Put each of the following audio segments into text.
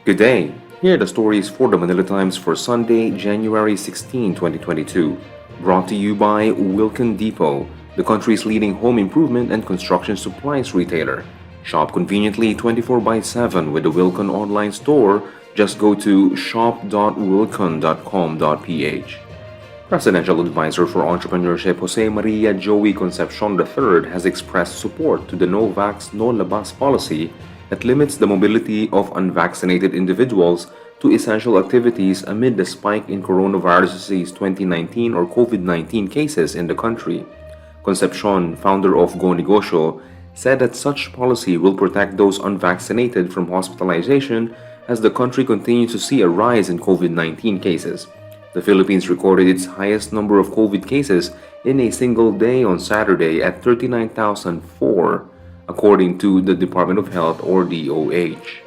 Good day. Here are the stories for the Manila Times for Sunday, January 16, 2022. Brought to you by Wilkin Depot, the country's leading home improvement and construction supplies retailer. Shop conveniently 24 by 7 with the Wilkin online store. Just go to shop.wilkin.com.ph. Presidential Advisor for Entrepreneurship Jose Maria Joey Concepcion III has expressed support to the no vax, no labas policy that limits the mobility of unvaccinated individuals to essential activities amid the spike in coronavirus disease 2019 or COVID-19 cases in the country. Concepcion, founder of Go Negosyo, said that such policy will protect those unvaccinated from hospitalization as the country continues to see a rise in COVID-19 cases. The Philippines recorded its highest number of COVID cases in a single day on Saturday at 39,004, according to the Department of Health or DOH.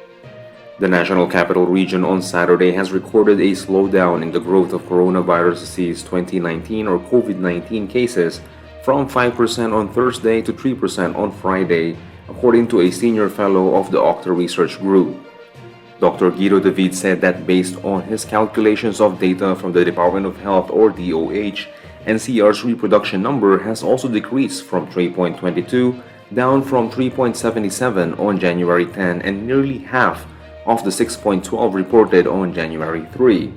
The National Capital Region on Saturday has recorded a slowdown in the growth of coronavirus disease 2019 or COVID-19 cases from 5% on Thursday to 3% on Friday, according to a senior fellow of the Octa Research Group. Dr. Guido David said that based on his calculations of data from the Department of Health or DOH, NCR's reproduction number has also decreased from 3.22 down from 3.77 on January 10 and nearly half of the 6.12 reported on January 3.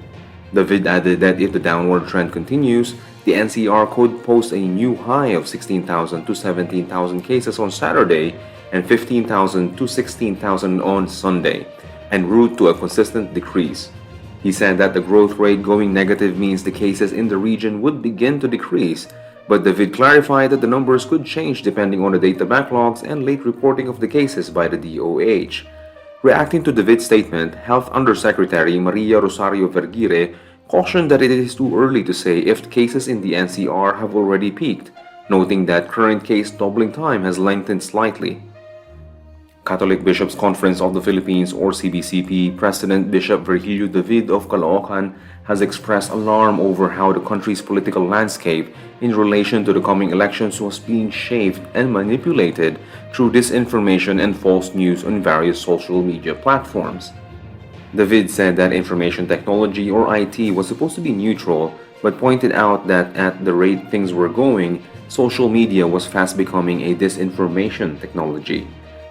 David added that if the downward trend continues, the NCR could post a new high of 16,000 to 17,000 cases on Saturday and 15,000 to 16,000 on Sunday, en route to a consistent decrease. He said that the growth rate going negative means the cases in the region would begin to decrease, but David clarified that the numbers could change depending on the data backlogs and late reporting of the cases by the DOH. Reacting to David's statement, Health Undersecretary Maria Rosario Vergire cautioned that it is too early to say if cases in the NCR have already peaked, noting that current case doubling time has lengthened slightly. Catholic Bishops' Conference of the Philippines or CBCP President Bishop Virgilio David of Caloocan has expressed alarm over how the country's political landscape in relation to the coming elections was being shaped and manipulated through disinformation and false news on various social media platforms. David said that information technology or IT was supposed to be neutral, but pointed out that at the rate things were going, social media was fast becoming a disinformation technology.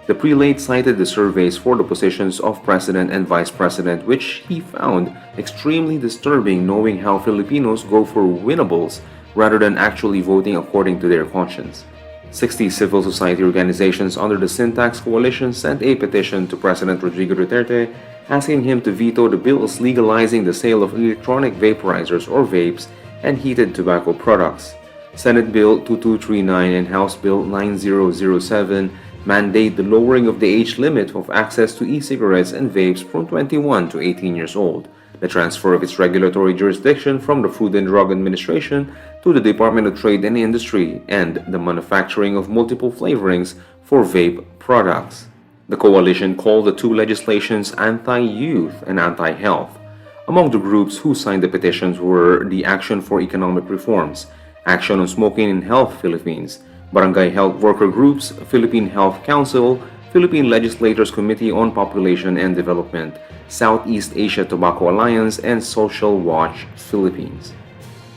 The prelate cited the surveys for the positions of president and vice president, which he found extremely disturbing, knowing how Filipinos go for winnables rather than actually voting according to their conscience. 60 civil society organizations under the Syntax Coalition sent a petition to President Rodrigo Duterte asking him to veto the bills legalizing the sale of electronic vaporizers or vapes and heated tobacco products. Senate Bill 2239 and House Bill 9007 mandate the lowering of the age limit of access to e-cigarettes and vapes from 21 to 18 years old, the transfer of its regulatory jurisdiction from the Food and Drug Administration to the Department of Trade and Industry, and the manufacturing of multiple flavorings for vape products. The coalition called the two legislations anti-youth and anti-health. Among the groups who signed the petitions were the Action for Economic Reforms, Action on Smoking in Health Philippines, Barangay Health Worker Groups, Philippine Health Council, Philippine Legislators Committee on Population and Development, Southeast Asia Tobacco Alliance, and Social Watch Philippines.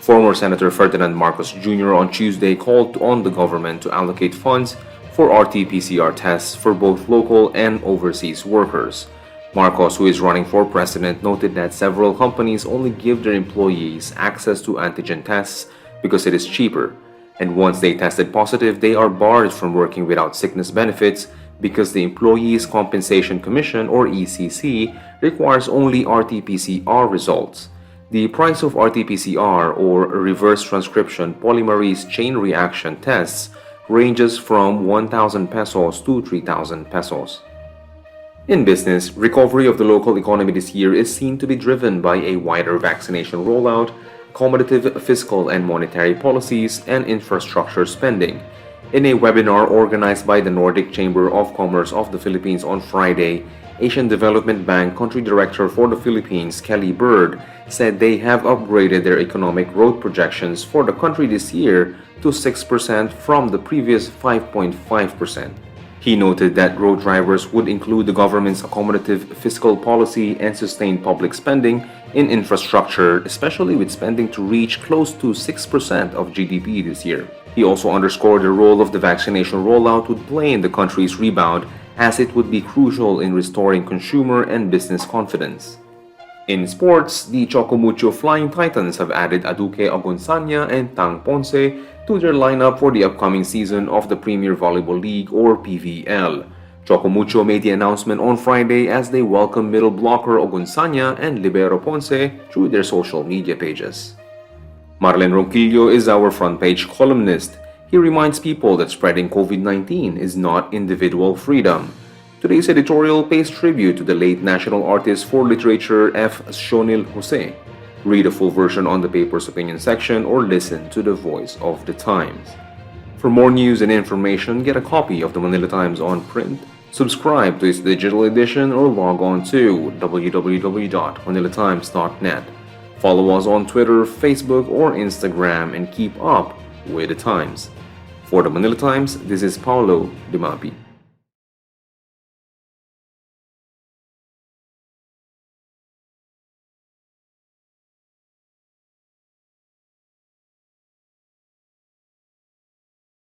Former Senator Ferdinand Marcos Jr. on Tuesday called on the government to allocate funds for RT-PCR tests for both local and overseas workers. Marcos, who is running for president, noted that several companies only give their employees access to antigen tests because it is cheaper, and once they tested positive, they are barred from working without sickness benefits because the Employees Compensation Commission or ECC requires only RT-PCR results. The price of RT-PCR or reverse transcription polymerase chain reaction tests ranges from 1,000 pesos to 3,000 pesos. In business, recovery of the local economy this year is seen to be driven by a wider vaccination rollout, accommodative fiscal and monetary policies, and infrastructure spending. In a webinar organized by the Nordic Chamber of Commerce of the Philippines on Friday, Asian Development Bank Country Director for the Philippines, Kelly Bird, said they have upgraded their economic growth projections for the country this year to 6% from the previous 5.5%. He noted that road drivers would include the government's accommodative fiscal policy and sustained public spending in infrastructure, especially with spending to reach close to 6% of GDP this year. He also underscored the role of the vaccination rollout would play in the country's rebound, as it would be crucial in restoring consumer and business confidence. In sports, the Chocomucho Flying Titans have added Aduke Agonsanya and Tang Ponce to their lineup for the upcoming season of the Premier Volleyball League or PVL. Chocomucho made the announcement on Friday as they welcome middle blocker Agonsanya and libero Ponce through their social media pages. Marlen Ronquillo is our front page columnist. He reminds people that spreading COVID-19 is not individual freedom. Today's editorial pays tribute to the late national artist for literature F. Shonil Jose. Read a full version on the paper's opinion section or listen to the voice of the Times. For more news and information, get a copy of the Manila Times on print, subscribe to its digital edition, or log on to www.manilatimes.net. Follow us on Twitter, Facebook, or Instagram and keep up with the Times. For the Manila Times, this is Paulo Dimapi.